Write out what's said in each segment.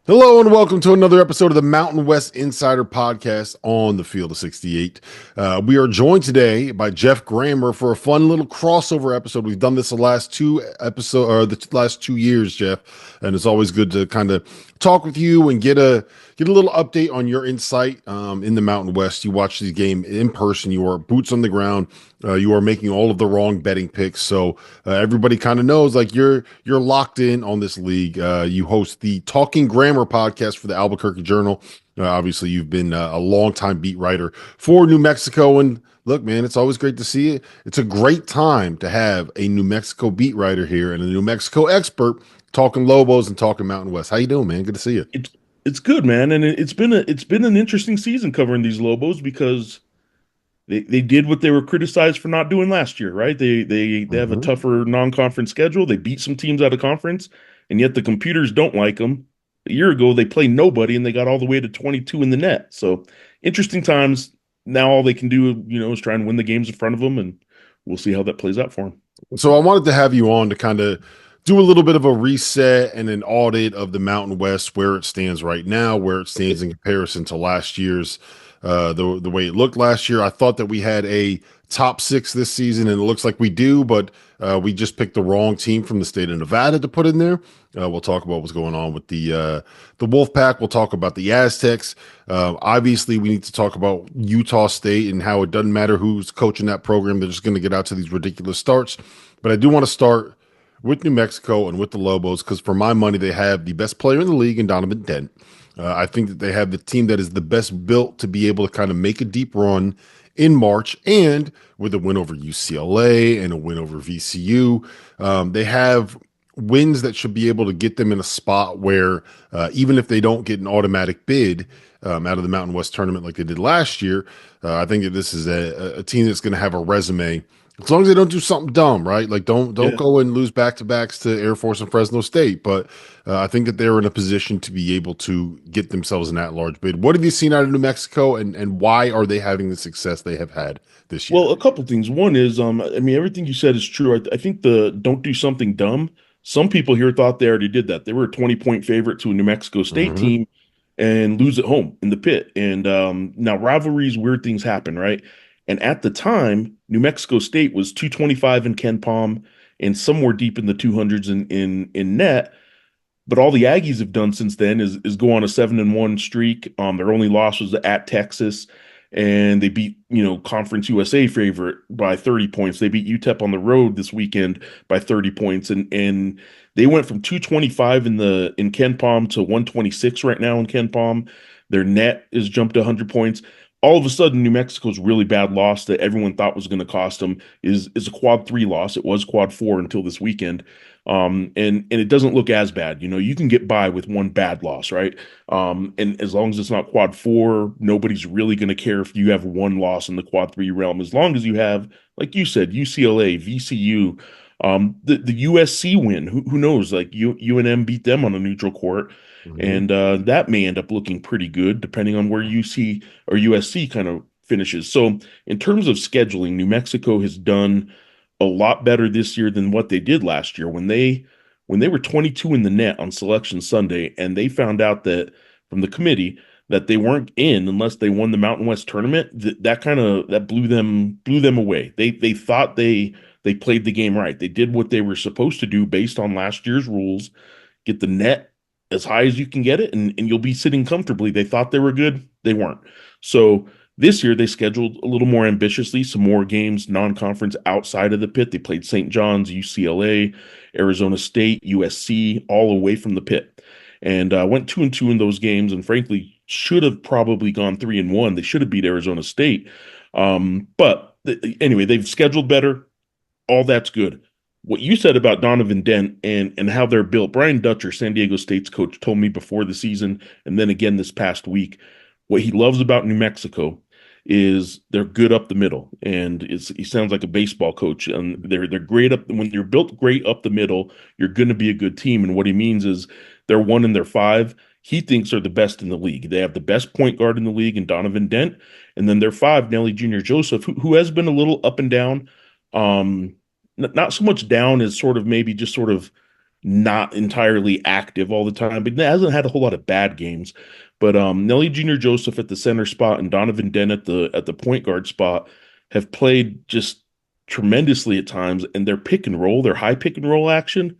Hello and welcome to another episode of the Mountain West Insider Podcast on the Field of 68. We are joined today by Geoff Grammer for a fun little crossover episode. We've done this the last the last 2 years, Geoff, and it's always good to kind of talk with you and get a little update on your insight in the Mountain West. You watch the game in person. You are boots on the ground. You are making all of the wrong betting picks, so everybody kind of knows like you're locked in on this league. You host the Talking Grammar podcast for the Albuquerque Journal. Obviously, you've been a longtime beat writer for New Mexico, and look, man, it's always great to see it. It's a great time to have a New Mexico beat writer here and a New Mexico expert talking Lobos and talking Mountain West. How you doing, man? Good to see you. It's good, man, and it's been an interesting season covering these Lobos because they did what they were criticized for not doing last year, right? They have a Mhm. tougher non-conference schedule. They beat some teams out of conference, and yet the computers don't like them. A year ago, they played nobody, and they got all the way to 22 in the net. So interesting times. Now all they can do, is try and win the games in front of them, and we'll see how that plays out for them. So I wanted to have you on to kind of do a little bit of a reset and an audit of the Mountain West, where it stands right now, where it stands in comparison to last year's, the way it looked last year. I thought that we had a top six this season, and it looks like we do, but we just picked the wrong team from the state of Nevada to put in there. We'll talk about what's going on with the Wolfpack. We'll talk about the Aztecs. Obviously, we need to talk about Utah State and how it doesn't matter who's coaching that program; they're just going to get out to these ridiculous starts. But I do want to start with New Mexico and with the Lobos because, for my money, they have the best player in the league in Donovan Dent. I think that they have the team that is the best built to be able to kind of make a deep run in March, and with a win over UCLA and a win over VCU, they have wins that should be able to get them in a spot where even if they don't get an automatic bid out of the Mountain West tournament like they did last year, I think that this is a team that's going to have a resume as long as they don't do something dumb, right? Like don't Yeah. go and lose back to backs to Air Force and Fresno State. But I think that they're in a position to be able to get themselves an at-large bid. What have you seen out of New Mexico, and why are they having the success they have had this year? Well, a couple things. One is, I mean, everything you said is true. I think the don't do something dumb. Some people here thought they already did that. They were a 20-point favorite to a New Mexico State Hmm. team and lose at home in the pit. And now rivalries, weird things happen, right? And at the time, New Mexico State was 225 in Ken Palm and somewhere deep in the 200s in net. But all the Aggies have done since then is go on a 7-1 streak. Their only loss was at Texas, and they beat Conference USA favorite by 30 points. They beat UTEP on the road this weekend by 30 points, and they went from 225 in Ken Palm to 126 right now in Ken Palm. Their net is jumped 100 points. All of a sudden, New Mexico's really bad loss that everyone thought was going to cost them is a quad three loss. It was quad four until this weekend. And it doesn't look as bad. You can get by with one bad loss, right? And as long as it's not quad four, nobody's really going to care if you have one loss in the quad three realm. As long as you have, like you said, UCLA, VCU, the USC win. Who knows? Like UNM beat them on a neutral court, Hmm. and that may end up looking pretty good depending on where UC or USC kind of finishes. So in terms of scheduling, New Mexico has done a lot better this year than what they did last year when they were 22 in the net on Selection Sunday, and they found out that from the committee that they weren't in unless they won the Mountain West tournament. That kind of that blew them away. They thought they played the game right. They did what they were supposed to do based on last year's rules. Get the net as high as you can get it, and you'll be sitting comfortably. They thought they were good. They weren't. So this year they scheduled a little more ambitiously, some more games, non-conference outside of the pit. They played St. John's, UCLA, Arizona State, USC, all away from the pit, and went 2-2 in those games. And frankly, should have probably gone 3-1. They should have beat Arizona State. Anyway, they've scheduled better. All that's good. What you said about Donovan Dent and how they're built, Brian Dutcher, San Diego State's coach, told me before the season and then again this past week, what he loves about New Mexico is they're good up the middle, and he sounds like a baseball coach. And they're great up when you're built great up the middle, you're going to be a good team. And what he means is they're one and they're five. He thinks are the best in the league. They have the best point guard in the league in Donovan Dent, and then they're five, Nelly Jr. Joseph, who has been a little up and down. Not so much down as sort of maybe just sort of not entirely active all the time, but hasn't had a whole lot of bad games. But Nelly Jr. Joseph at the center spot and Donovan Dent at the point guard spot have played just tremendously at times, and their pick and roll, their high pick and roll action.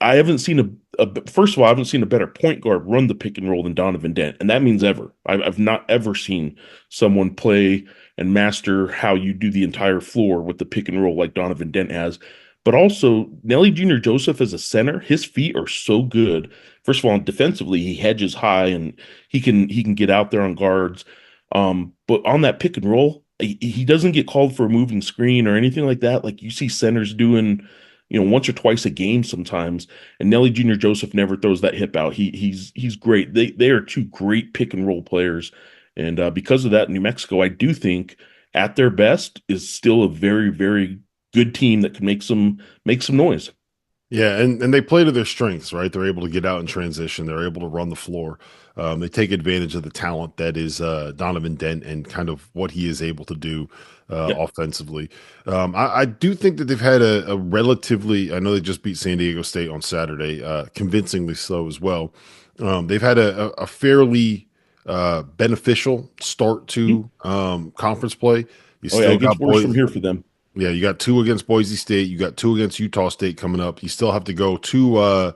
I haven't seen first of all, I haven't seen a better point guard run the pick and roll than Donovan Dent, and that means ever. I've not ever seen someone play and master how you do the entire floor with the pick and roll like Donovan Dent has. But also, Nelly Jr. Joseph as a center, his feet are so good. First of all, defensively, he hedges high and he can get out there on guards. But on that pick and roll, he doesn't get called for a moving screen or anything like that. Like you see centers doing, once or twice a game sometimes. And Nelly Jr. Joseph never throws that hip out. He's great. They are two great pick and roll players, and because of that, New Mexico, I do think at their best is still a very very good team that can make some noise. Yeah, and they play to their strengths, right? They're able to get out in transition. They're able to run the floor. They take advantage of the talent that is Donovan Dent and kind of what he is able to do Yeah. offensively. I do think that they've had a relatively, I know they just beat San Diego State on Saturday, convincingly so as well. They've had a fairly beneficial start to conference play. You Oh yeah, still it gets got worse from boys. here for them. Yeah, you got two against Boise State. You got two against Utah State coming up. You still have to go to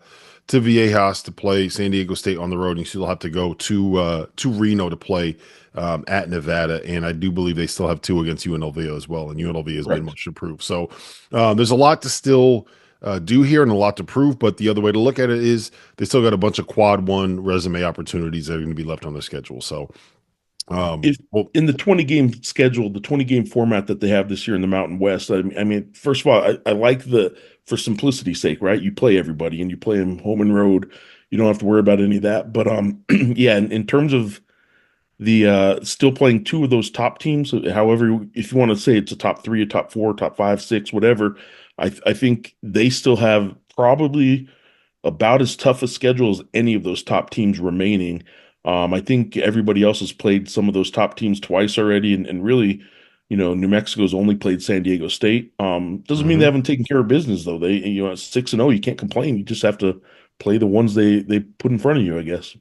Viejas to play San Diego State on the road. And you still have to go to Reno to play at Nevada. And I do believe they still have two against UNLV as well. And UNLV has been Correct. much improved. So there's a lot to still do here and a lot to prove. But the other way to look at it is they still got a bunch of quad one resume opportunities that are going to be left on their schedule. So If well, in the 20 game schedule, the 20 game format that they have this year in the Mountain West, I mean, first of all, I like for simplicity's sake, right? You play everybody and you play them home and road. You don't have to worry about any of that. But yeah, in terms of the still playing two of those top teams, however, if you want to say it's a top three, a top four, top five, six, whatever, I think they still have probably about as tough a schedule as any of those top teams remaining. I think everybody else has played some of those top teams twice already, and really, New Mexico's only played San Diego State. Doesn't mean they mhm. haven't taken care of business though. They, at 6-0, you can't complain. You just have to play the ones they put in front of you, I guess.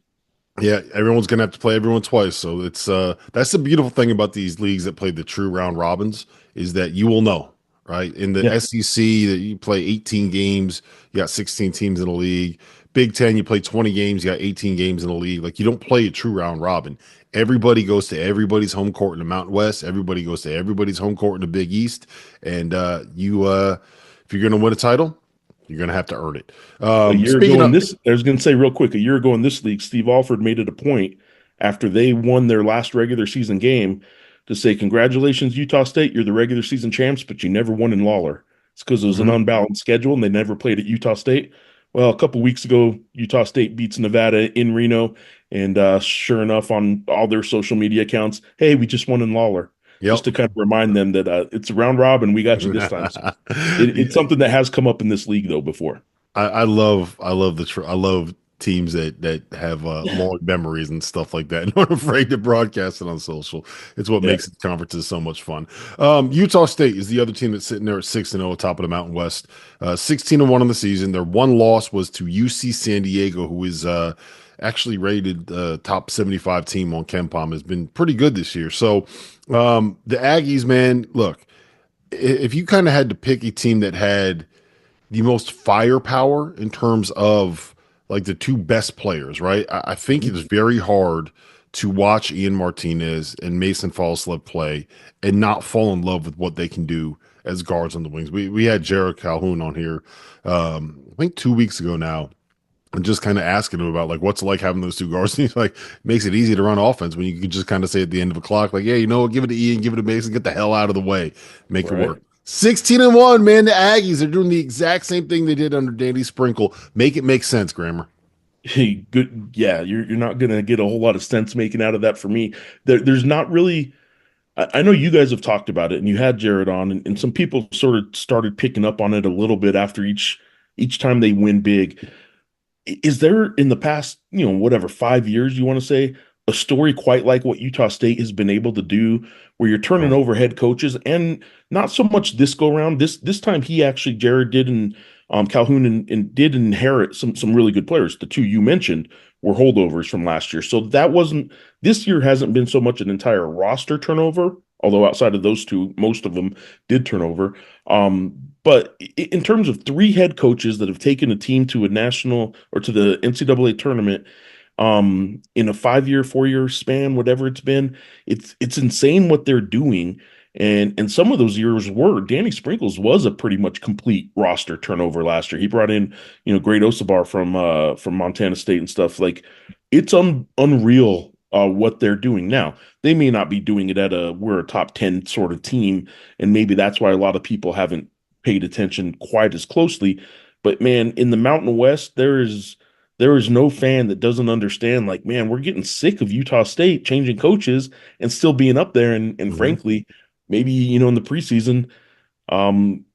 Yeah, everyone's gonna have to play everyone twice. So it's that's the beautiful thing about these leagues that play the true round robins is that you will know, right? In the Yeah, SEC that you play 18 games, you got 16 teams in the league. Big Ten, you play 20 games, you got 18 games in the league. Like you don't play a true round robin. Everybody goes to everybody's home court in the Mountain West. Everybody goes to everybody's home court in the Big East. And you if you're gonna win a title, you're gonna have to earn it. a year Speaking ago in of this, I was going to say real quick, a year ago in this league, Steve Alford made it a point after they won their last regular season game to say, "Congratulations, Utah State, you're the regular season champs, but you never won in Lawler." It's because it was an Mhm. unbalanced schedule and they never played at Utah State. Well, a couple weeks ago, Utah State beats Nevada in Reno, and sure enough, on all their social media accounts, hey, we just won in Lawler, just Yep. to kind of remind them that it's a round robin. We got you this time. So it's Yeah, something that has come up in this league though before. I love teams that have long memories and stuff like that and aren't afraid to broadcast it on social. It's what Yeah. makes the conferences so much fun. Utah State is the other team that's sitting there at 6-0 top of the Mountain West. 16-1 on the season. Their one loss was to UC San Diego, who is actually rated top 75 team on KenPom, has been pretty good this year. So the Aggies, man, look, if you kind of had to pick a team that had the most firepower in terms of like the two best players, right? I think Mhm. it's very hard to watch Ian Martinez and Mason Falslev play and not fall in love with what they can do as guards on the wings. We had Jared Calhoun on here, I think 2 weeks ago now, and just kind of asking him about like what's it like having those two guards. And he's like, makes it easy to run offense when you can just kind of say at the end of a clock, like, yeah, you know what, give it to Ian, give it to Mason, get the hell out of the way, make it work. Right. 16-1, man. The Aggies are doing the exact same thing they did under Danny Sprinkle. Make it make sense, Grammar. Hey, good. Yeah, you're not gonna get a whole lot of sense making out of that for me. There's not really. I know you guys have talked about it, and you had Jared on, and some people sort of started picking up on it a little bit after each time they win big. Is there in the past, whatever 5 years you want to say, a story quite like what Utah State has been able to do, where you're turning Oh, over head coaches, and not so much this go around. This time he actually Jared did, and Calhoun and did inherit some really good players. The two you mentioned were holdovers from last year. So that wasn't this year hasn't been so much an entire roster turnover, although outside of those two, most of them did turn over. But in terms of three head coaches that have taken a team to a national or to the NCAA tournament in a 5 year, 4 year span, whatever it's been, it's insane what they're doing. And some of those years were Danny Sprinkles was a pretty much complete roster turnover last year. He brought in, Great Osabar from Montana State and stuff. Like it's unreal what they're doing now. They may not be doing it at we're a top 10 sort of team, and maybe that's why a lot of people haven't paid attention quite as closely. But man, in the Mountain West, there is no fan that doesn't understand, like, man, we're getting sick of Utah State changing coaches and still being up there. And Mhm. frankly, maybe, in the preseason, um,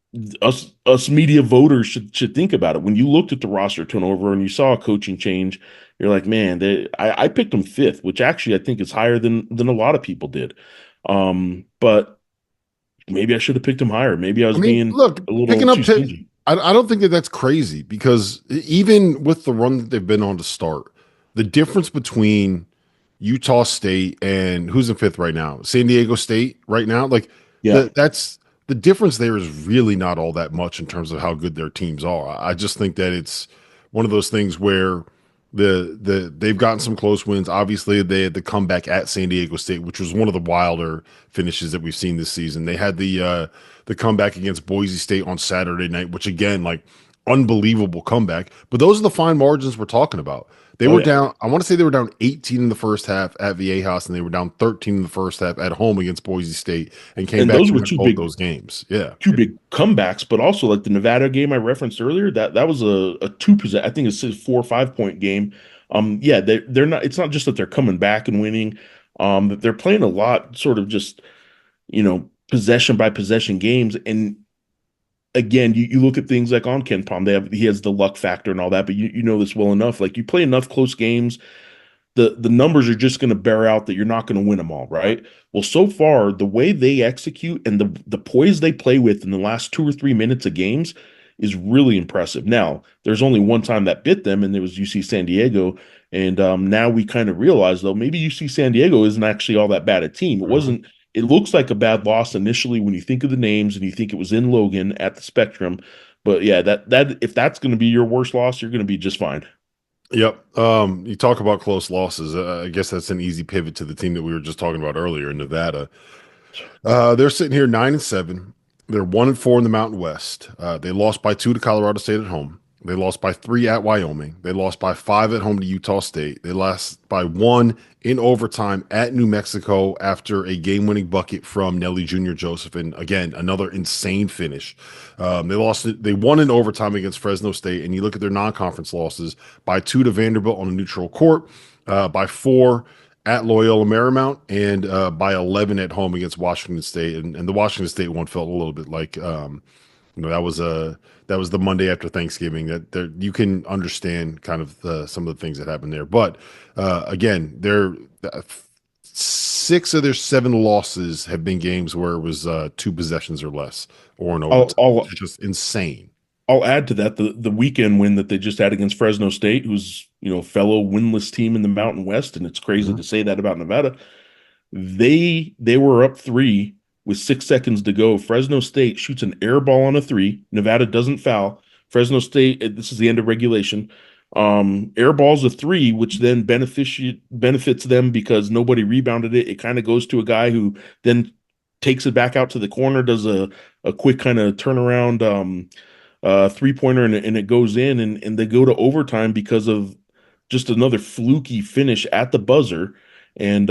us media voters should think about it. When you looked at the roster turnover and you saw a coaching change, you're like, man, I picked them fifth, which actually I think is higher than a lot of people did. But maybe I should have picked them higher. Maybe I I was mean, being look, a little picking too up. stingy. I don't think that that's crazy because even with the run that they've been on to start, the difference between Utah State and who's in fifth right now, San Diego State right now, like Yeah. that's the difference there is really not all that much in terms of how good their teams are. I just think that it's one of those things where they've gotten some close wins. Obviously, they had the comeback at San Diego State, which was one of the wilder finishes that we've seen this season. They had the comeback against Boise State on Saturday night, which again, like unbelievable comeback. But those are the fine margins we're talking about. They Oh were yeah. down, I want to say they were down 18 in the first half at Viejas, and they were down 13 in the first half at home against Boise State and came And back those to were win both those games. Yeah. two big comebacks, but also like the Nevada game I referenced earlier, that was a two possession, I think it's a 4 or 5 point game. Yeah, they're not. It's not just that they're coming back and winning. That they're playing a lot, sort of just possession by possession games. And again, you look at things like on Ken Palm, he has the luck factor and all that, but you know this well enough. Like you play enough close games, the numbers are just going to bear out that you're not going to win them all, right? Well, so far, the way they execute and the poise they play with in the last 2 or 3 minutes of games is really impressive. Now, there's only one time that bit them, and it was UC San Diego. And now we kind of realize, though, maybe UC San Diego isn't actually all that bad a team. It Mhm. wasn't. It looks like a bad loss initially when you think of the names and you think it was in Logan at the Spectrum. But yeah, that if that's going to be your worst loss, you're going to be just fine. Yep. You talk about close losses. I guess that's an easy pivot to the team that we were just talking about earlier in Nevada. They're sitting here 9-7. They're 1-4 in the Mountain West. They lost by 2 to Colorado State at home. They lost by 3 at Wyoming. They lost by 5 at home to Utah State. They lost by 1 in overtime at New Mexico after a game-winning bucket from Nelly Jr. Joseph. And again, another insane finish. They won in overtime against Fresno State. And you look at their non-conference losses by 2 to Vanderbilt on a neutral court, by 4 at Loyola Marymount, and by 11 at home against Washington State. And the Washington State one felt a little bit like that was the Monday after Thanksgiving. That there you can understand kind of some of the things that happened there. But again, they're 6 of their 7 losses have been games where it was 2 possessions or less or an I'll, overtime, which I'll is just insane. I'll add to that the weekend win that they just had against Fresno State, who's fellow winless team in the Mountain West, and it's crazy Mhm. to say that about Nevada. They were up three with 6 seconds to go. Fresno State shoots an air ball on a three. Nevada doesn't foul. Fresno State, this is the end of regulation. Air balls a three, which then benefits them because nobody rebounded it. It kind of goes to a guy who then takes it back out to the corner, does a quick kind of turnaround. 3 pointer and it goes in and they go to overtime because of just another fluky finish at the buzzer. And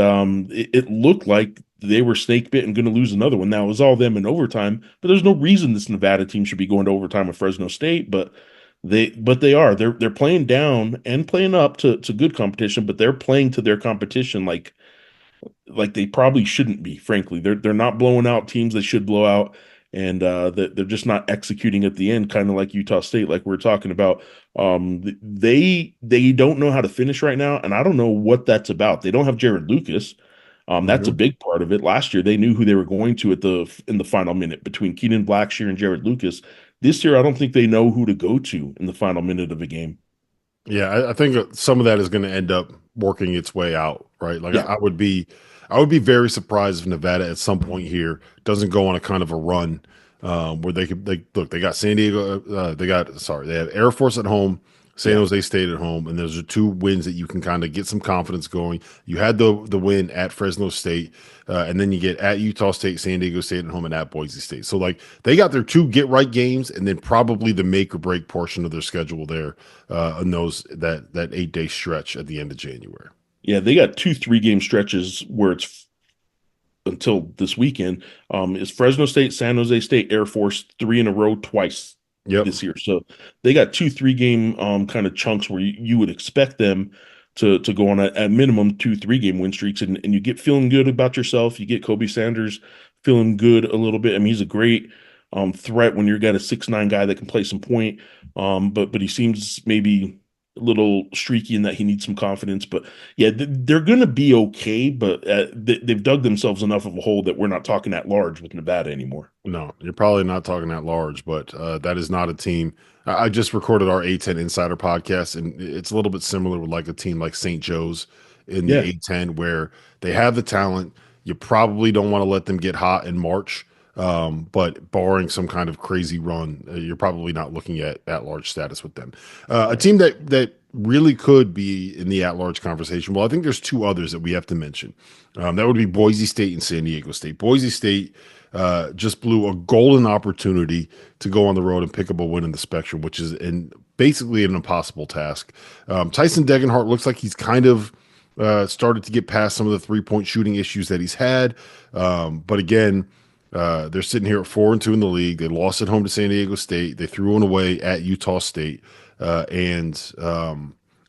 it looked like they were snake bit and going to lose another one. Now it was all them in overtime, but there's no reason this Nevada team should be going to overtime with Fresno State. But they are they're playing down and playing up to good competition, but they're playing to their competition like they probably shouldn't be. Frankly, they're not blowing out teams they should blow out, and they're just not executing at the end, kind of like Utah State, like we are talking about. They don't know how to finish right now, and I don't know what that's about. They don't have Jared Lucas. That's a Mhm. big part of it. Last year, they knew who they were going to in the final minute between Keenan Blackshear and Jared Lucas. This year, I don't think they know who to go to in the final minute of a game. Yeah, I think some of that is going to end up working its way out, right? Like Yeah, I would be very surprised if Nevada at some point here doesn't go on a kind of a run where they look. They got San Diego. They have Air Force at home, San yeah. Jose State at home, and those are two wins that you can kind of get some confidence going. You had the win at Fresno State, and then you get at Utah State, San Diego State at home, and at Boise State. So like they got their two get right games, and then probably the make or break portion of their schedule there in that 8 day stretch at the end of January. Yeah, they got two 3 game stretches where it's until this weekend. Is Fresno State, San Jose State, Air Force 3 in a row twice Yep. this year. So they got two 3 game kind of chunks where you would expect them to go on at minimum 2 3 game win streaks, and you get feeling good about yourself. You get Kobe Sanders feeling good a little bit. I mean, he's a great threat when you've got a 6'9" guy that can play some point. But he seems maybe a little streaky in that he needs some confidence. But yeah, they're going to be okay. But they've dug themselves enough of a hole that we're not talking at large with Nevada anymore. No, you're probably not talking at large, but that is not a team. I just recorded our A10 Insider podcast, and it's a little bit similar with like a team like St. Joe's in the Yeah. A10, where they have the talent. You probably don't want to let them get hot in March, but barring some kind of crazy run, you're probably not looking at large status with them. A team that really could be in the at large conversation. Well, I think there's two others that we have to mention. That would be Boise State and San Diego State. Boise State just blew a golden opportunity to go on the road and pick up a win in the Spectrum, which is basically an impossible task. Tyson Degenhart looks like he's kind of started to get past some of the 3-point shooting issues that he's had. But again, they're sitting here at 4-2 in the league. They lost at home to San Diego State. They threw one away at Utah State. And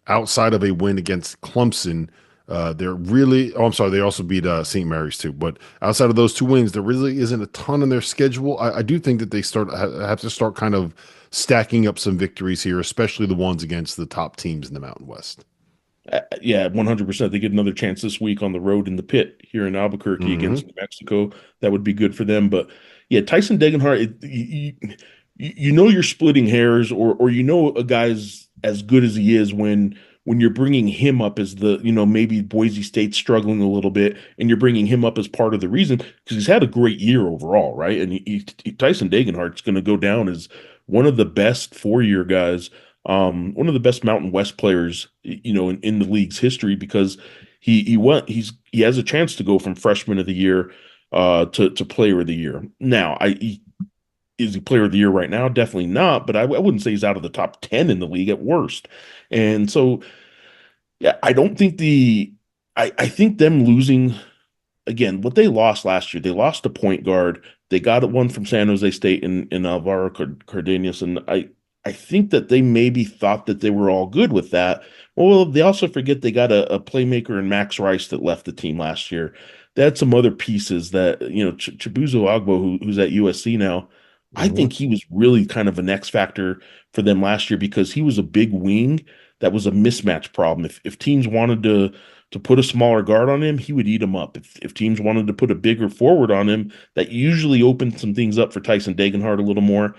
outside of a win against Clemson, they're really, oh, I'm sorry, they also beat St. Mary's too. But outside of those two wins, there really isn't a ton in their schedule. I do think that they have to start kind of stacking up some victories here, especially the ones against the top teams in the Mountain West. Yeah, 100%. They get another chance this week on the road in the pit here in Albuquerque against Hmm. New Mexico. That would be good for them. But yeah, Tyson Degenhart, you know you're splitting hairs, or you know a guy's as good as he is when you're bringing him up as the, maybe Boise State's struggling a little bit, and you're bringing him up as part of the reason because he's had a great year overall, right? And Tyson Degenhart's going to go down as one of the best 4 year guys, one of the best Mountain West players, in the league's history because he has a chance to go from freshman of the year to player of the year. Now, is he player of the year right now? Definitely not, but I wouldn't say he's out of the top 10 in the league at worst. And so, yeah, I don't think I think them losing again, what they lost last year, they lost a point guard. They got one from San Jose State in Alvaro Cardenas, and I think that they maybe thought that they were all good with that. Well, they also forget they got a playmaker in Max Rice that left the team last year. They had some other pieces that, Chibuzo Agbo, who's at USC now. I Hmm. think he was really kind of an X factor for them last year because he was a big wing that was a mismatch problem. If teams wanted to put a smaller guard on him, he would eat him up. If teams wanted to put a bigger forward on him, that usually opened some things up for Tyson Degenhart a little more.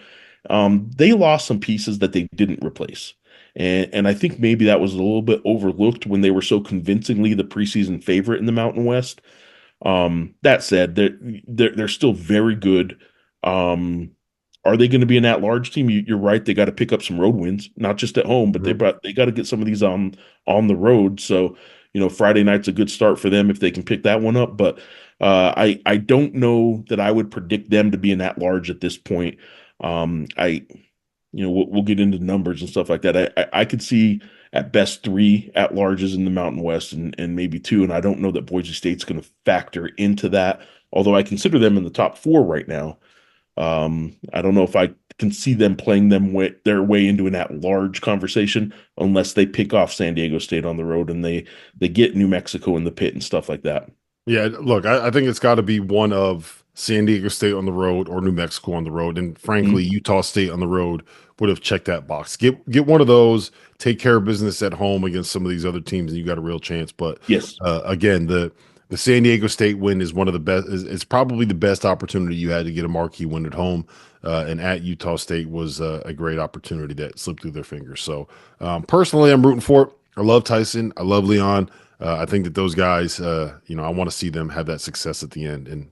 They lost some pieces that they didn't replace. And I think maybe that was a little bit overlooked when they were so convincingly the preseason favorite in the Mountain West. That said, they're still very good. Are they going to be an at-large team? You're right. They got to pick up some road wins, not just at home, but Hmm. they got to get some of these on the road. So, Friday night's a good start for them if they can pick that one up. But I don't know that I would predict them to be an at-large at this point. I we'll get into numbers and stuff like that. I could see at best 3 at-larges in the Mountain West and maybe 2, and I don't know that Boise State's going to factor into that. Although I consider them in the top 4 right now. I don't know if I can see them playing their way into an at-large conversation unless they pick off San Diego State on the road and they get New Mexico in the pit and stuff like that. Yeah, look, I think it's got to be one of San Diego State on the road or New Mexico on the road, and frankly, Mhm. Utah State on the road would have checked that box. Get one of those, take care of business at home against some of these other teams, and you got a real chance. But Yes. again, The San Diego State win is one of the best. It's probably the best opportunity you had to get a marquee win at home, and at Utah State was a great opportunity that slipped through their fingers. So personally, I'm rooting for it. I love Tyson. I love Leon. I think that those guys, I want to see them have that success at the end, and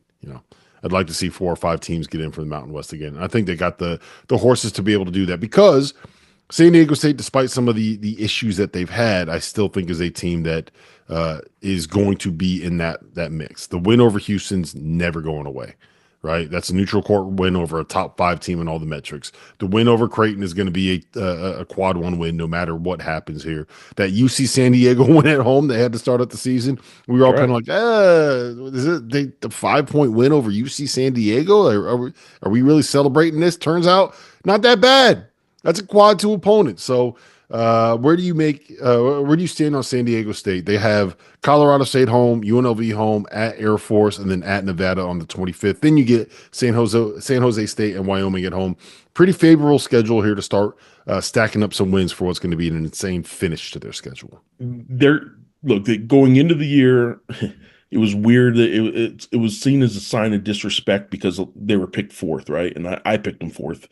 I'd like to see 4 or 5 teams get in for the Mountain West again. And I think they got the horses to be able to do that because San Diego State, despite some of the issues that they've had, I still think is a team that is going to be in that mix. The win over Houston's never going away, right? That's a neutral court win over a top 5 team in all the metrics. The win over Creighton is going to be a quad 1 win no matter what happens here. That UC San Diego win at home they had to start out the season, we were all kind of like, is it the 5-point win over UC San Diego? Are we really celebrating this? Turns out not that bad. That's a quad 2 opponent. So where do you stand on San Diego State? They have Colorado State home, UNLV home, at Air Force, and then at Nevada on the 25th. Then you get San Jose State and Wyoming at home. Pretty favorable schedule here to start stacking up some wins for what's going to be an insane finish to their schedule. Going into the year, it was weird that it was seen as a sign of disrespect because they were picked fourth, right? And I picked them fourth.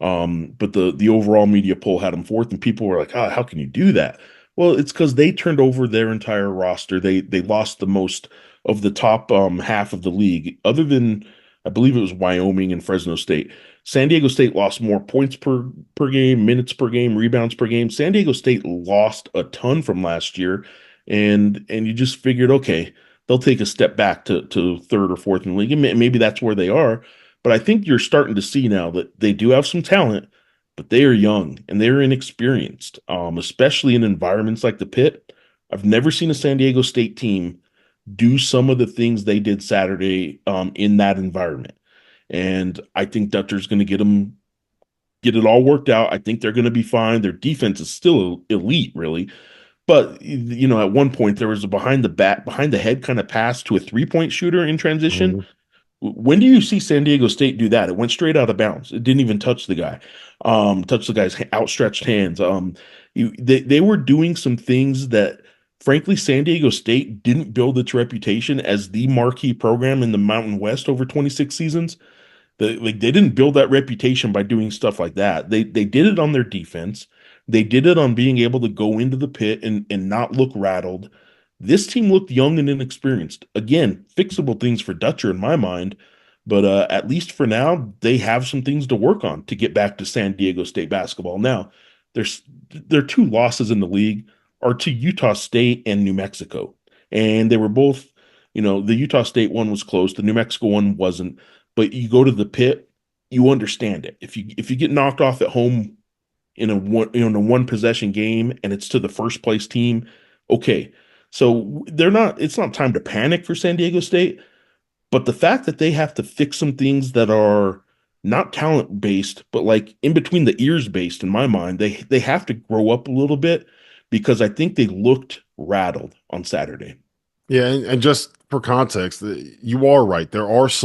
But the overall media poll had them fourth, and people were like, how can you do that? Well, it's because they turned over their entire roster. They lost the most of the top half of the league, other than I believe it was Wyoming and Fresno State. San Diego State lost more points per game, minutes per game, rebounds per game. San Diego State lost a ton from last year, and you just figured, okay, they'll take a step back to third or fourth in the league, and maybe that's where they are. But I think you're starting to see now that they do have some talent, but they are young and they're inexperienced, especially in environments like the pit. I've never seen a San Diego State team do some of the things they did Saturday in that environment. And I think Dutcher's going to get it all worked out. I think they're going to be fine. Their defense is still elite, really. But at one point there was a behind the head kind of pass to a 3-point shooter in transition. Mhm. When do you see San Diego State do that? It went straight out of bounds. It didn't even touch the guy, touch the guy's outstretched hands. They were doing some things that, frankly, San Diego State didn't build its reputation as the marquee program in the Mountain West over 26 seasons. They didn't build that reputation by doing stuff like that. They did it on their defense. They did it on being able to go into the pit and not look rattled. This team looked young and inexperienced. Again, fixable things for Dutcher in my mind, but at least for now, they have some things to work on to get back to San Diego State basketball. Now, their 2 losses in the league are to Utah State and New Mexico, and they were both, the Utah State one was close, the New Mexico one wasn't. But you go to the pit, you understand it. If you get knocked off at home in a one possession game and it's to the first place team, okay. So it's not time to panic for San Diego State, but the fact that they have to fix some things that are not talent based, but like in between the ears based, in my mind, they have to grow up a little bit because I think they looked rattled on Saturday. Yeah, and just for context, you are right. There's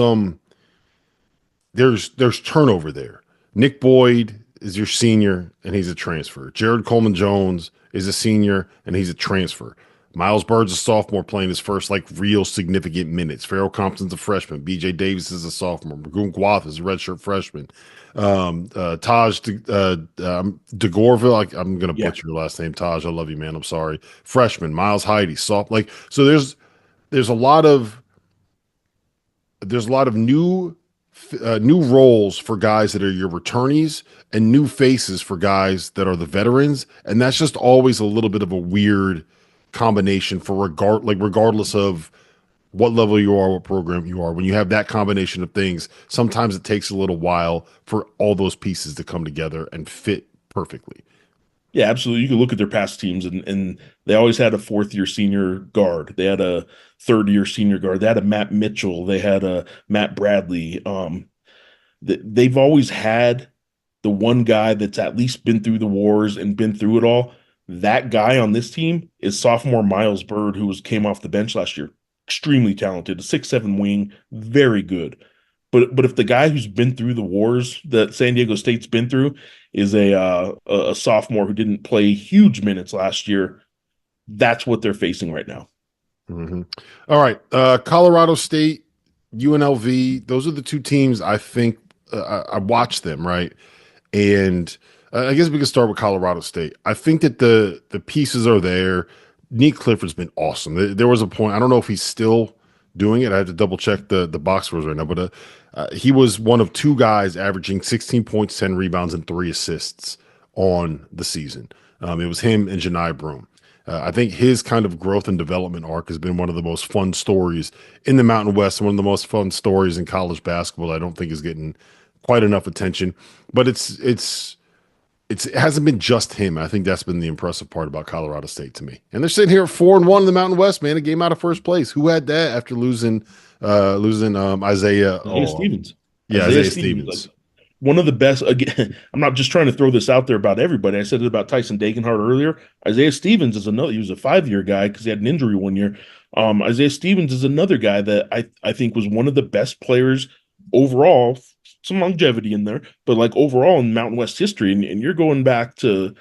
turnover there. Nick Boyd is your senior and he's a transfer. Jared Coleman Jones is a senior and he's a transfer. Miles Bird's a sophomore playing his first real significant minutes. Farrell Compton's a freshman. BJ Davis is a sophomore. Magoon Guath is a redshirt freshman. Taj DeGorville, I'm going to Yeah. butcher your last name, Taj. I love you, man. I'm sorry. Freshman. Miles Heidi, soft. So there's a lot of new roles for guys that are your returnees and new faces for guys that are the veterans, and that's just always a little bit of a weird combination for regardless of what level you are, what program you are. When you have that combination of things, sometimes it takes a little while for all those pieces to come together and fit perfectly. Yeah, absolutely. You can look at their past teams, and they always had a 4th-year senior guard. They had a 3rd-year senior guard. They had a Matt Mitchell. They had a Matt Bradley. They've always had the one guy that's at least been through the wars and been through it all. That guy on this team is sophomore Miles Bird, who came off the bench last year. Extremely talented, a 6'7" wing, very good. But if the guy who's been through the wars that San Diego State's been through is a sophomore who didn't play huge minutes last year, that's what they're facing right now. Hmm. All right. Colorado State, UNLV. Those are the two teams I think I watched them, right? And I guess we can start with Colorado State. I think that the pieces are there. Nick Clifford's been awesome. There was a point, I don't know if he's still doing it. I have to double check the box scores right now, but he was one of two guys averaging 16 points, 10 rebounds, and 3 assists on the season. It was him and Janai Broom. I think his kind of growth and development arc has been one of the most fun stories in the Mountain West, one of the most fun stories in college basketball. I don't think is getting quite enough attention, but it hasn't been just him. I think that's been the impressive part about Colorado State to me. And they're sitting here at 4-1 in the Mountain West, man, a game out of first place. Who had that after losing Isaiah? Isaiah Oh, Stevens. yeah, Isaiah Isaiah Stevens, Stevens. one of the best. Again, I'm not just trying to throw this out there about everybody. I said it about Tyson Dagenhart earlier. Isaiah Stevens is another. He was a 5-year guy because he had an injury one year. Isaiah Stevens is another guy that I think was one of the best players overall. Some longevity in there, but like overall in Mountain West history, and you're going back to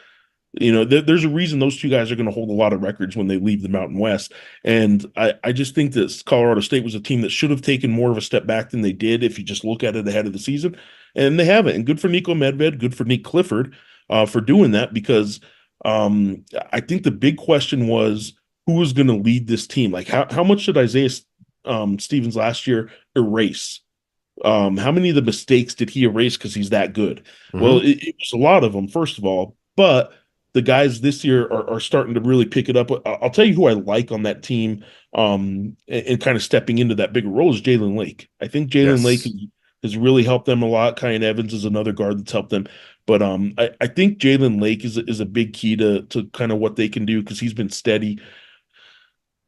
there's a reason those two guys are going to hold a lot of records when they leave the Mountain West. And I just think that Colorado State was a team that should have taken more of a step back than they did if you just look at it ahead of the season. And they haven't. And good for Nico Medved, good for Nick Clifford for doing that because I think the big question was who was going to lead this team? Like how much did Isaiah Stevens last year erase? How many of the mistakes did he erase because he's that good? Well, Hmm. it was a lot of them, first of all, but the guys this year are starting to really pick it up. I'll tell you who I like on that team, and kind of stepping into that bigger role is Jalen Lake. I think Jalen Lake Yes. has really helped them a lot. Kyan Evans is another guard that's helped them, but I think Jalen Lake is a big key to kind of what they can do because he's been steady.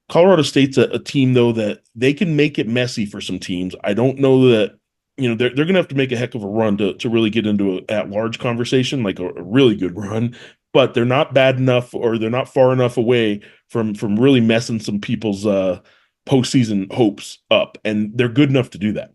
Colorado State's a team though that they can make it messy for some teams. I don't know that they're going to have to make a heck of a run to really get into a at large conversation, like a really good run. But they're not bad enough, or they're not far enough away from really messing some people's postseason hopes up, and they're good enough to do that.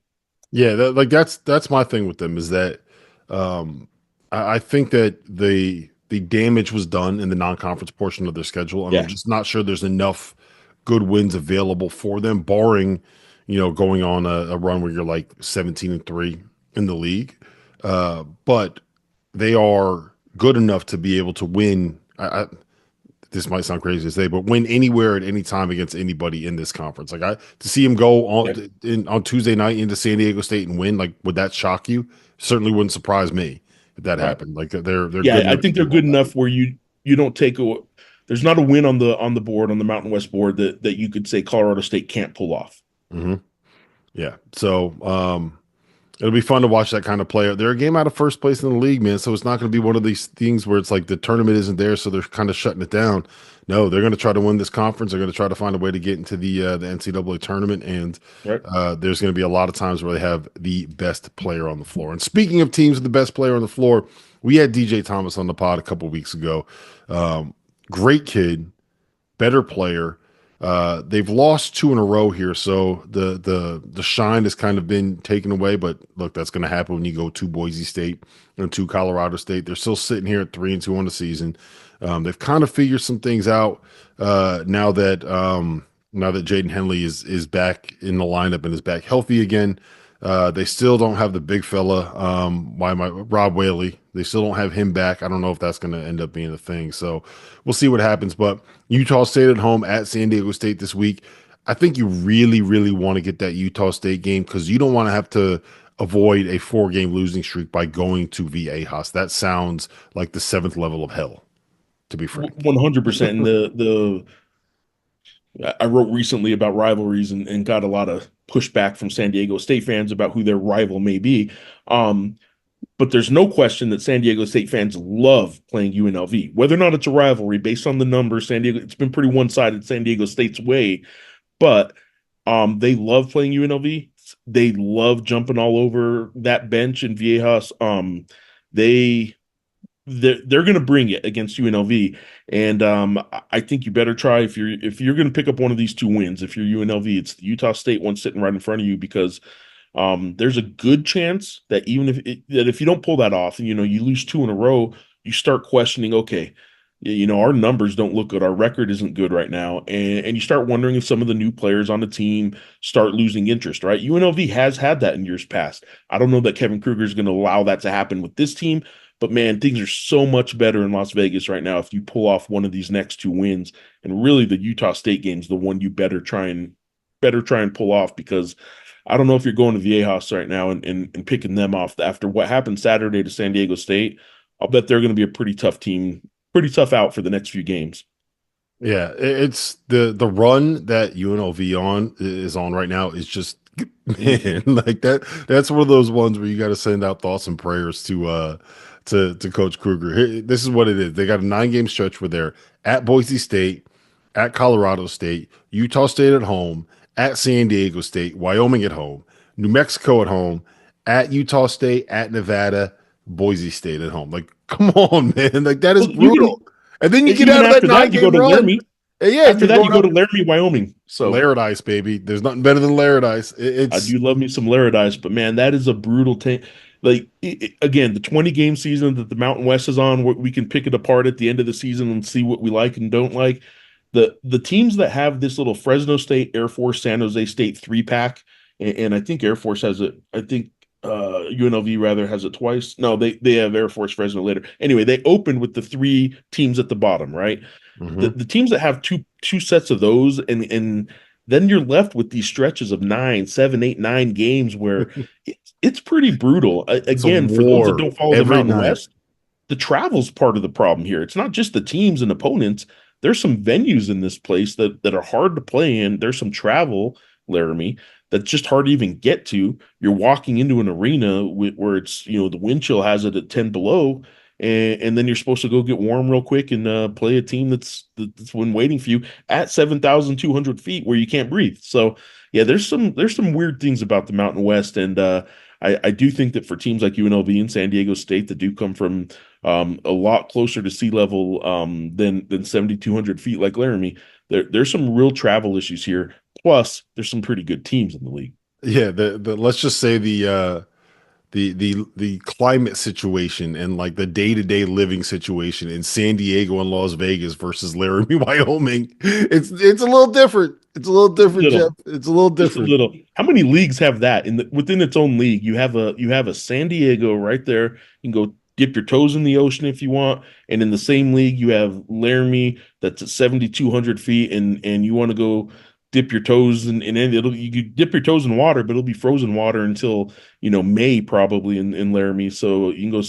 Yeah, that's my thing with them is that um, I think that the damage was done in the non-conference portion of their schedule, and I'm Yeah, just not sure there's enough good wins available for them, barring going on a run where you're like 17-3 in the league. But they are good enough to be able to win. This might sound crazy to say, but win anywhere at any time against anybody in this conference. Like to see him go yeah, on Tuesday night into San Diego State and win, like would that shock you? Certainly wouldn't surprise me if that right. happened. Like they're Yeah, good I enough to think they're do all good that. enough where you don't take a. There's not a win on the board on the Mountain West board that you could say Colorado State can't pull off. Hmm. Yeah. So it'll be fun to watch that kind of play. They're a game out of first place in the league, man. So it's not going to be one of these things where it's like the tournament isn't there, so they're kind of shutting it down. No, they're going to try to win this conference. They're going to try to find a way to get into the NCAA tournament, and Right. there's going to be a lot of times where they have the best player on the floor. And speaking of teams with the best player on the floor, we had DJ Thomas on the pod a couple weeks ago. Great kid, better player. They've lost two in a row here, so the shine has kind of been taken away. But look, that's going to happen when you go to Boise State and to Colorado State. They're still sitting here at 3-2 on the season. They've kind of figured some things out now that Jaden Henley is back in the lineup and is back healthy again. They still don't have the big fella. Rob Whaley? They still don't have him back. I don't know if that's going to end up being a thing. So we'll see what happens. But Utah State at home at San Diego State this week. I think you really, really want to get that Utah State game because you don't want to have to avoid a 4-game losing streak by going to Viejas. That sounds like the seventh level of hell, to be frank. 100%. And the I wrote recently about rivalries and got a lot of pushback from San Diego State fans about who their rival may be. Um, but there's no question that San Diego State fans love playing UNLV. Whether or not it's a rivalry, based on the numbers, it's been pretty one-sided San Diego State's way. But they love playing UNLV. They love jumping all over that bench in Viejas. They they're going to bring it against UNLV, and I think you better try if you're going to pick up one of these two wins. If you're UNLV, it's the Utah State one sitting right in front of you because there's a good chance that even if you don't pull that off, and you lose two in a row, you start questioning. Okay, our numbers don't look good. Our record isn't good right now. And you start wondering if some of the new players on the team start losing interest, right? UNLV has had that in years past. I don't know that Kevin Kruger is going to allow that to happen with this team, but man, things are so much better in Las Vegas right now if you pull off one of these next two wins. And really the Utah State game is the one you better try and pull off, because I don't know if you're going to Viejas right now and picking them off after what happened Saturday to San Diego State. I'll bet they're going to be a pretty tough team, pretty tough out for the next few games. Yeah, it's the run that UNLV on is on right now is just man, like that's one of those ones where you got to send out thoughts and prayers to Coach Kruger. This is what it is. They got a 9 game stretch where they're at Boise State, at Colorado State, Utah State at home, at San Diego State, Wyoming at home, New Mexico at home, at Utah State, at Nevada, Boise State at home. Like, come on, man. Like that is Well, you can brutal. And then you get even out of that after nine that you go game to run. Laramie. And yeah, After you're that you going go up to Laramie, Wyoming. So Laradice, baby. There's nothing better than Laradice. I It's do love me some Laradice, but man, that is a brutal thing. Like again, the 20 game season that the Mountain West is on, we can pick it apart at the end of the season and see what we like and don't like. The teams that have this little Fresno State, Air Force, San Jose State 3-pack, and I think Air Force has it. I think UNLV rather has it twice. No, they have Air Force Fresno later. Anyway, they opened with the 3 teams at the bottom, right? The mhm. the teams that have two sets of those, and then you're left with these stretches of 9, 7, 8, 9 games where it's pretty brutal. It's a Again, for those that war don't follow the every Mountain night. West, the travel's part of the problem here. It's not just the teams and opponents. There's some venues in this place that are hard to play in. There's some travel, Laramie, that's just hard to even get to. You're walking into an arena where it's, the wind chill has it at 10 below, and then you're supposed to go get warm real quick and play a team that's been waiting for you at 7,200 feet where you can't breathe. So yeah, there's some weird things about the Mountain West, and I do think that for teams like UNLV and San Diego State that do come from a lot closer to sea level than 7,200 feet like Laramie, there's some real travel issues here. Plus, there's some pretty good teams in the league. Yeah, the let's just say the climate situation and like the day-to-day living situation in San Diego and Las Vegas versus Laramie, Wyoming. It's a little different. It's a little different, Jeff. Little, It's a little just a different. little. How many leagues have that within its own league? You have a San Diego right there. You can go dip your toes in the ocean if you want, and in the same league you have Laramie that's at 7,200 feet, and you want to go dip your toes in you could dip your toes in water, but it'll be frozen water until May probably in Laramie. So you can go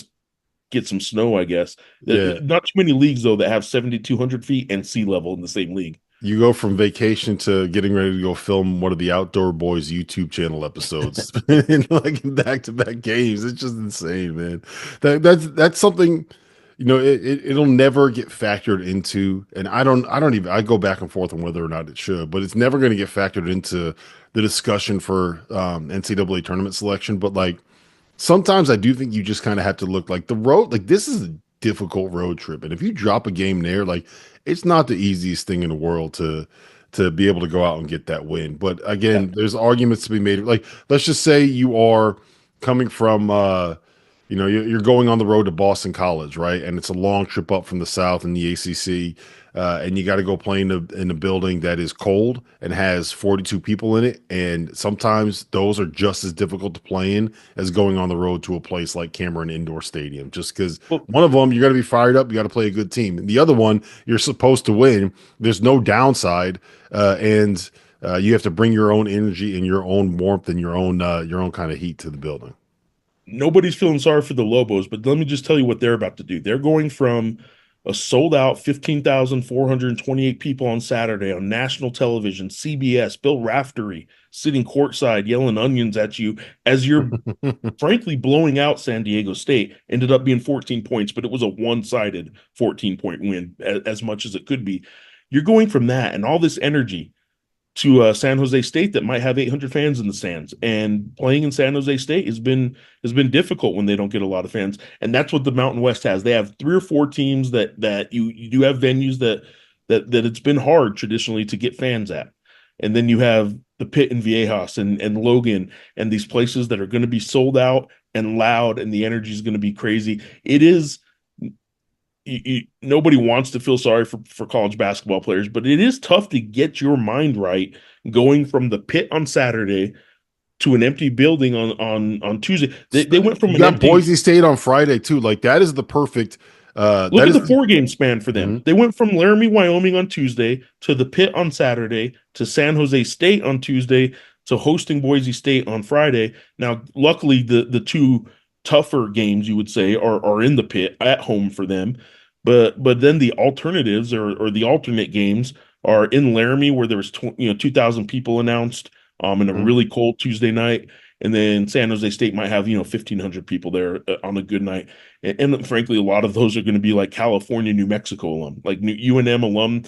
get some snow, I guess. Yeah. Not too many leagues though that have 7,200 feet and sea level in the same league. You go from vacation to getting ready to go film one of the Outdoor Boys YouTube channel episodes, and like back-to-back games. It's just insane, man. That's something, it'll never get factored into, and I go back and forth on whether or not it should, but it's never going to get factored into the discussion for NCAA tournament selection. But like sometimes I do think you just kind of have to look like the road, like this is a difficult road trip. And if you drop a game there, like it's not the easiest thing in the world to be able to go out and get that win. But Yeah. again, there's arguments to be made. Like, let's just say you are coming from you're going on the road to Boston College, right? And it's a long trip up from the South in the ACC. And you got to go play in a building that is cold and has 42 people in it. And sometimes those are just as difficult to play in as going on the road to a place like Cameron Indoor Stadium. Just because Well, one of them, you got to be fired up, you got to play a good team. And the other one, you're supposed to win. There's no downside, and you have to bring your own energy and your own warmth and your own kind of heat to the building. nobody's feeling sorry for the Lobos, but let me just tell you what they're about to do. They're going from a sold out 15,428 people on Saturday on national television, CBS, Bill Raftery sitting courtside yelling onions at you as you're frankly blowing out San Diego State. Ended up being 14 points, but it was a one-sided 14-point win, as much as it could be. You're going from that and all this energy to San Jose State that might have 800 fans in the stands. And playing in San Jose State has been difficult when they don't get a lot of fans. And that's what the Mountain West has. They have 3 or 4 teams that you do have venues that it's been hard traditionally to get fans at. And then you have the Pit and Viejas and Logan and these places that are going to be sold out and loud, and the energy is going to be crazy. It is nobody wants to feel sorry for college basketball players, but it is tough to get your mind right going from the pit on Saturday to an empty building on Tuesday. They went from You an got empty. Boise State on Friday too. Like that is the perfect. Look That at is. the 4 game span for them. Mhm. They went from Laramie, Wyoming on Tuesday to the Pit on Saturday to San Jose State on Tuesday to hosting Boise State on Friday. Now, luckily, the two tougher games you would say are in the Pit at home for them, but then the alternatives or the alternate games are in Laramie where there was 2,000 people announced in a Mhm. really cold Tuesday night. And then San Jose State might have 1,500 people there on a good night. And frankly, a lot of those are going to be like California, New Mexico alum, like UNM alum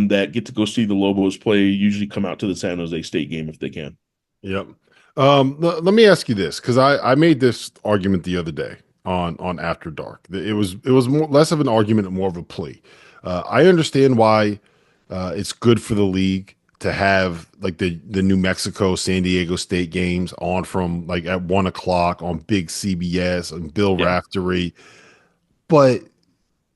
that get to go see the Lobos play, usually come out to the San Jose State game if they can. Yep. Let me ask you this because I made this argument the other day on After Dark. It was more less of an argument and more of a plea. I understand why it's good for the league to have like the New Mexico San Diego State games on from like at 1 o'clock on big CBS and Bill Yeah. Raftery, but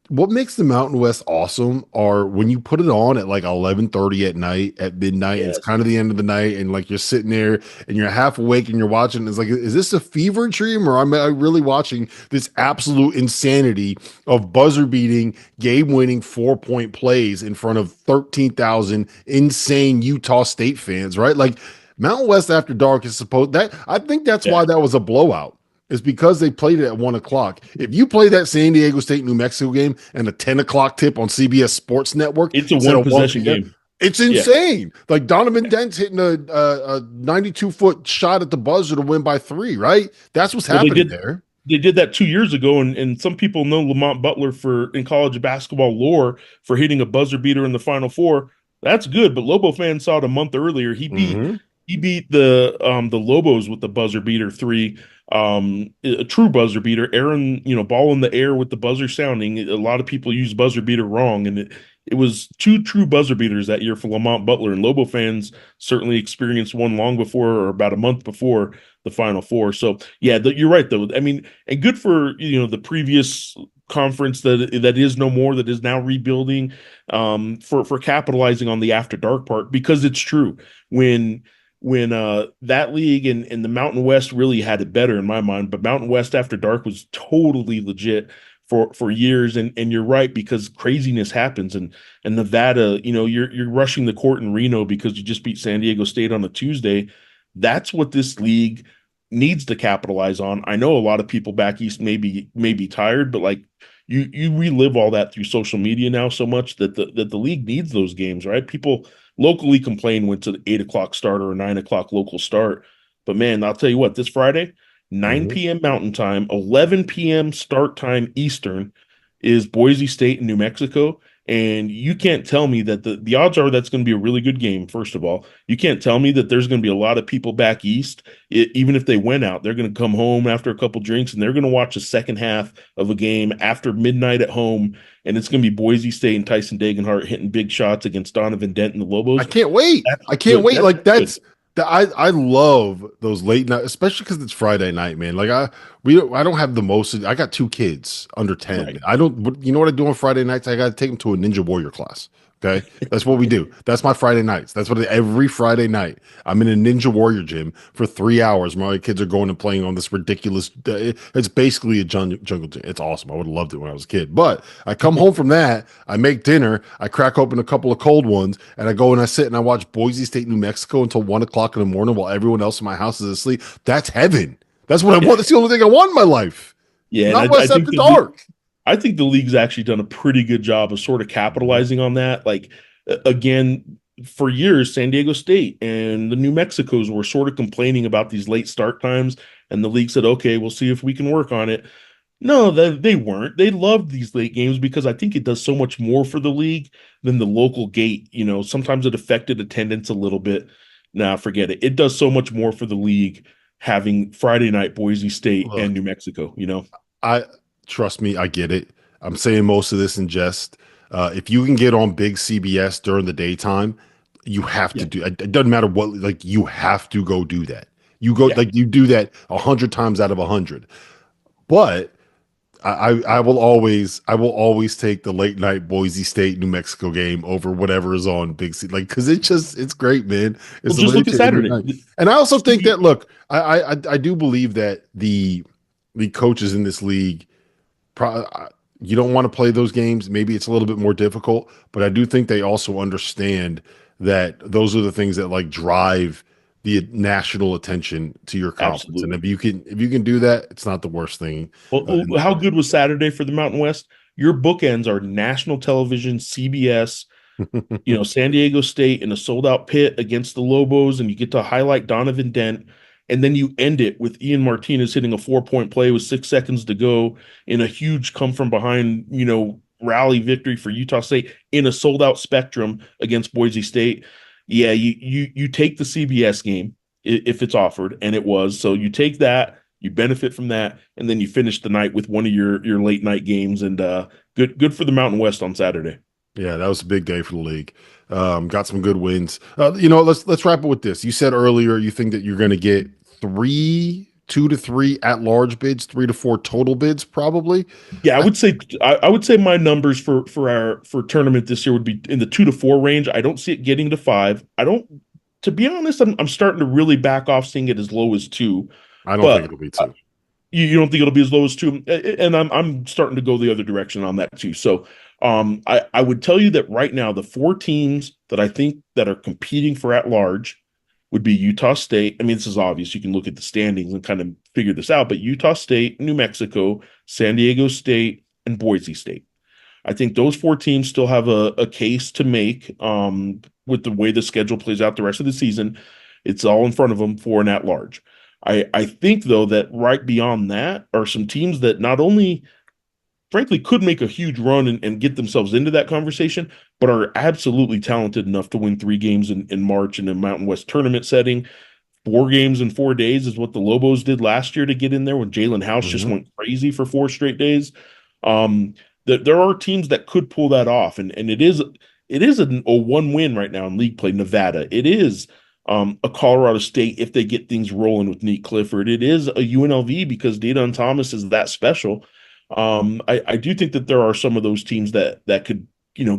what makes the Mountain West awesome are when you put it on at like 11:30 at night, at midnight, and it's Yes. kind of the end of the night, and like you're sitting there and you're half awake and you're watching. And it's like, is this a fever dream or am I really watching this absolute insanity of buzzer beating, game winning 4 point plays in front of 13,000 insane Utah State fans, right? Like Mountain West After Dark is supposed that I think that's Yeah. why that was a blowout is because they played it at 1 o'clock. If you play that San Diego State New Mexico game and a 10 o'clock tip on CBS Sports Network It's a instead one of possession 1 p.m., game. it's Yeah. insane. Like Donovan Dent's hitting a 92-foot shot at the buzzer to win by 3, right? That's what's Well, happening there. they did that 2 years ago, and some people know Lamont Butler for in college basketball lore for hitting a buzzer beater in the Final Four. That's good, but Lobo fans saw it a month earlier. Mm-hmm. He beat the Lobos with the buzzer beater three, a true buzzer beater. Aaron, ball in the air with the buzzer sounding. A lot of people use buzzer beater wrong, and it was two true buzzer beaters that year for Lamont Butler. And Lobo fans certainly experienced one long before or about a month before the Final Four. So yeah, you're right though. I mean, and good for the previous conference that is no more, that is now rebuilding, for capitalizing on the after dark part, because it's true when that league and the Mountain West really had it better in my mind, but Mountain West After Dark was totally legit for years. And you're right, because craziness happens, and Nevada, you're rushing the court in Reno because you just beat San Diego State on a Tuesday. That's what this league needs to capitalize on. I know a lot of people back east may be tired, but like you relive all that through social media now so much that the league needs those games, right? People locally complain when it's an 8 o'clock start or a 9 o'clock local start. But man, I'll tell you what, this Friday, 9 p.m. Mountain Time, 11 p.m. start time Eastern is Boise State and New Mexico. And you can't tell me that the odds are that's going to be a really good game, first of all. You can't tell me that there's going to be a lot of people back east. Even if they went out, they're going to come home after a couple drinks and they're going to watch the second half of a game after midnight at home. And it's going to be Boise State and Tyson Dagenhart hitting big shots against Donovan Dent and the I Lobos. can't wait. That's I can't good. wait. That's Like good. that's that I love those late night, especially because it's Friday night, man. Like I don't have the most. I got 2 kids under 10. Right. I don't. You know what I do on Friday nights? I got to take them to a Ninja Warrior class. Okay, that's what we do. That's my Friday nights. That's what every Friday night I'm in a Ninja Warrior gym for 3 hours. My kids are going and playing on this ridiculous. It's basically a jungle gym. It's awesome. I would have loved it when I was a kid. But I come home from that. I make dinner. I crack open a couple of cold ones, and I go and I sit and I watch Boise State, New Mexico until 1 o'clock in the morning while everyone else in my house is asleep. That's heaven. That's what I want. That's the only thing I want in my life. Yeah, and Not I West think After Dark. I think the league's actually done a pretty good job of sort of capitalizing on that. Like, again, for years, San Diego State and the New Mexicos were sort of complaining about these late start times, and the league said, "Okay, we'll see if we can work on it." No, they weren't. They loved these late games because I think it does so much more for the league than the local gate. Sometimes it affected attendance a little bit. Nah, forget it. It does so much more for the league having Friday night Boise State and Look, New Mexico. I trust me, I get it. I'm saying most of this in jest. If you can get on big CBS during the daytime, you have to Yeah, do. It doesn't matter what. Like you have to go do that. You go yeah, like you do that 100 times out of 100. But I will always take the late night Boise State New Mexico game over whatever is on Big C, like, because it's great, man. Well, It's just literally look at changing the Saturday. night. And I also think CB that, look, I do believe that the coaches in this league, pro, you don't want to play those games. Maybe it's a little bit more difficult, but I do think they also understand that those are the things that like drive the national attention to your conference. And Absolutely. if you can do that, it's not the worst thing Well, in the how world. good was Saturday for the Mountain West? Your bookends are national television, CBS, San Diego State in a sold out pit against the Lobos, and you get to highlight Donovan Dent. And then you end it with Ian Martinez hitting a 4-point play with 6 seconds to go in a huge come from behind, rally victory for Utah State in a sold out Spectrum against Boise State. Yeah, you take the CBS game if it's offered, and it was. So you take that, you benefit from that, and then you finish the night with one of your late night games. And good for the Mountain West on Saturday. Yeah, that was a big day for the league. Got some good wins. Let's wrap it with this. You said earlier you think that you're going to get 2 to 3 at large bids, 3 to 4 total bids, probably. Yeah, I I, would say I would say my numbers for tournament this year would be in the 2 to 4 range. I don't see it getting to 5. I don't, to be honest, I'm starting to really back off seeing it as low as 2. I don't think But it'll be 2. you don't think it'll be as low as 2, and I'm starting to go the other direction on that too. So I would tell you that right now the 4 teams that I think that are competing for at large would be Utah State. I mean, this is obvious. You can look at the standings and kind of figure this out, but Utah State, New Mexico, San Diego State, and Boise State. I think those 4 teams still have a case to make with the way the schedule plays out the rest of the season. It's all in front of them for an at large. I think, though, that right beyond that are some teams that not only, frankly, could make a huge run and get themselves into that conversation, but are absolutely talented enough to win 3 games in March in a Mountain West tournament setting. 4 games in 4 days is what the Lobos did last year to get in there when Jalen House just Mhm. went crazy for 4 straight days. There are teams that could pull that off, and it is a one win right now in league play. Nevada, it is a Colorado State if they get things rolling with Nate Clifford. It is a UNLV because Dedan Thomas is that special. I do think that there are some of those teams that could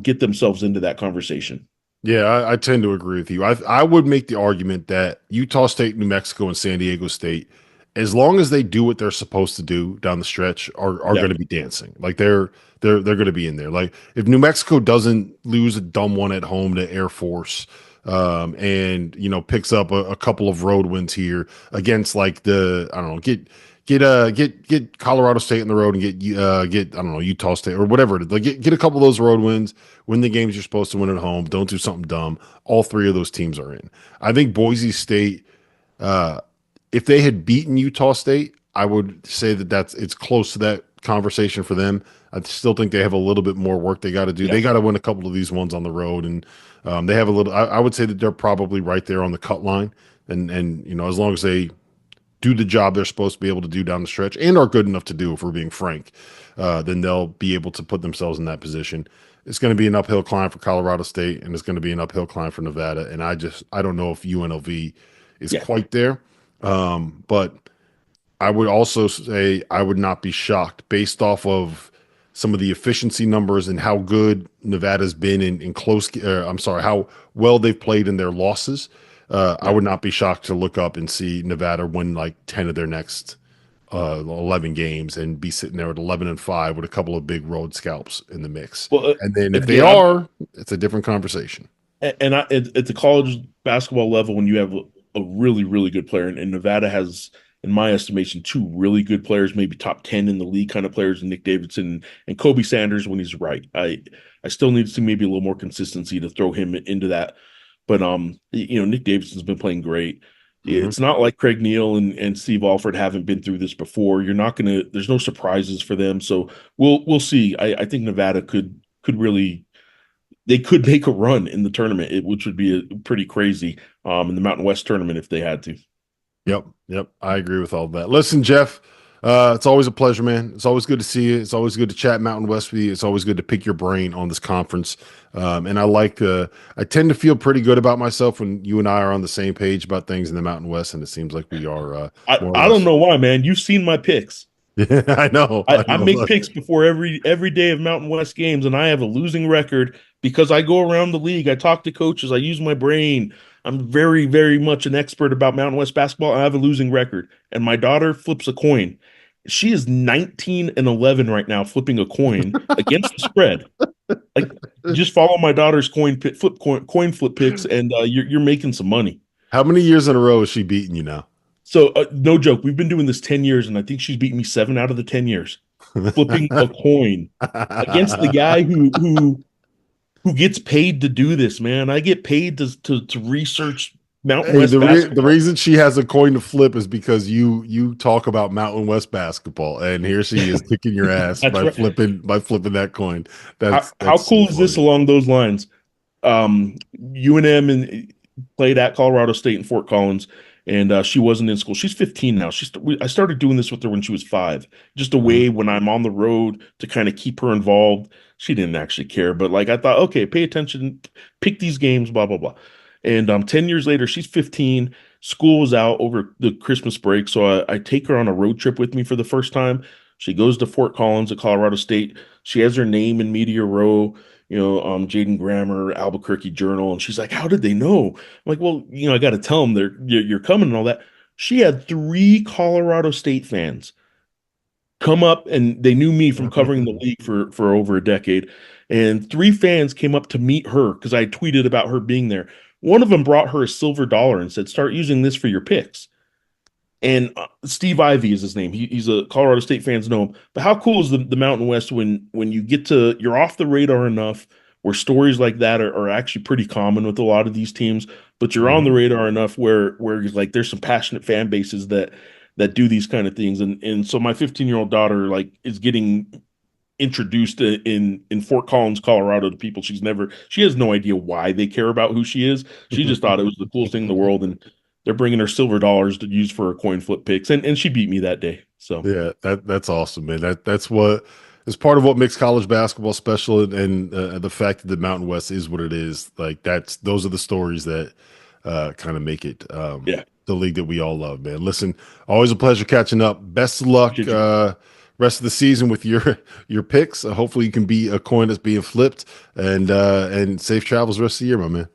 get themselves into that conversation. Yeah, I tend to agree with you. I would make the argument that Utah State, New Mexico, and San Diego State, as long as they do what they're supposed to do down the stretch, are Yeah, going to be dancing. Like they're going to be in there. Like if New Mexico doesn't lose a dumb one at home to Air Force, and picks up a couple of road wins here against like the I don't know get Colorado State in the road and get I don't know Utah State or whatever it is. Like get a couple of those road wins, win the games you're supposed to win at home. Don't do something dumb. All 3 of those teams are in. I think Boise State, uh, if they had beaten Utah State, I would say that it's close to that conversation for them. I still think they have a little bit more work they got to do. yeah, They got to win a couple of these ones on the road, and they have a little. I would say that they're probably right there on the cut line, and as long as they do the job they're supposed to be able to do down the stretch and are good enough to do, if we're being frank, then they'll be able to put themselves in that position. It's going to be an uphill climb for Colorado State, and it's going to be an uphill climb for Nevada. And I don't know if UNLV is yeah. quite there, but I would also say I would not be shocked based off of some of the efficiency numbers and how good Nevada's been in close. I'm sorry, how well they've played in their losses. I Yeah. would not be shocked to look up and see Nevada win like 10 of their next 11 games and be sitting there at 11-5 with a couple of big road scalps in the mix. Well, And then if they again, are, it's a different conversation. at the college basketball level, when you have a really, really good player, and Nevada has, in my estimation, 2 really good players, maybe top 10 in the league kind of players, Nick Davidson and Kobe Sanders when he's right. I still need to see maybe a little more consistency to throw him into that. But Nick Davidson's been playing great. Hmm. It's not like Craig Neal and Steve Alford haven't been through this before. You're not gonna. There's no surprises for them. So we'll see. I think Nevada could really, they could make a run in the tournament, which would be pretty crazy in the Mountain West tournament if they had to. Yep, yep. I agree with all that. Listen, Jeff, it's always a pleasure, man. It's always good to see you. It's always good to chat Mountain West with you. It's always good to pick your brain on this conference. And I tend to feel pretty good about myself when you and I are on the same page about things in the Mountain West, and it seems like we are I more or I don't less. know why, man. You've seen my picks. Yeah, I know. I, I I make know. picks before every day of Mountain West games, and I have a losing record because I go around the league. I talk to coaches. I use my brain. I'm very, very much an expert about Mountain West basketball. I have a losing record, and my daughter flips a coin. She is 19-11 right now, flipping a coin against the spread. Like, just follow my daughter's coin flip picks, and you're making some money. How many years in a row is she beating you now? So, no joke, we've been doing this 10 years, and I think she's beaten me 7 out of the 10 years, flipping a coin against the guy who gets paid to do this, man. I get paid to research Mountain Hey, West the basketball. reason she has a coin to flip is because you talk about Mountain West basketball, and here she is kicking your ass That's right. by flipping that coin. How That's so cool is this funny. along those lines? UNM and played at Colorado State in Fort Collins, and she wasn't in school. She's 15 now. I started doing this with her when she was 5, just a Mhm. way when I'm on the road to kind of keep her involved. She didn't actually care, but like I thought, okay, pay attention, pick these games, blah blah blah. And 10 years later, she's 15. School was out over the Christmas break, so I take her on a road trip with me for the first time. She goes to Fort Collins at Colorado State. She has her name in Media Row, Jaden Grammer, Albuquerque Journal, and she's like, "How did they know?" I'm like, "Well, I got to tell them you're coming and all that." She had 3 Colorado State fans come up, and they knew me from covering the league for over a decade. And 3 fans came up to meet her because I tweeted about her being there. One of them brought her a silver dollar and said, "Start using this for your picks." And Steve Ivy is his name. He's a Colorado State fans know him. But how cool is the Mountain West when you're off the radar enough where stories like that are actually pretty common with a lot of these teams, but you're on the Mhm. radar enough where like there's some passionate fan bases that do these kind of things. And so my 15-year-old daughter like is getting introduced in Fort Collins, Colorado to people she has no idea why they care about who she is. She just thought it was the coolest thing in the world, and they're bringing her silver dollars to use for her coin flip picks, and she beat me that day. So Yeah, that's awesome, man. That's what is part of what makes college basketball special, and the fact that the Mountain West is what it is. Like those are the stories that kind of make it yeah, the league that we all love, man. Listen, always a pleasure catching up. Best of luck appreciate you. rest of the season with your picks. Hopefully, you can be a coin that's being flipped, and safe travels rest of the year, my man.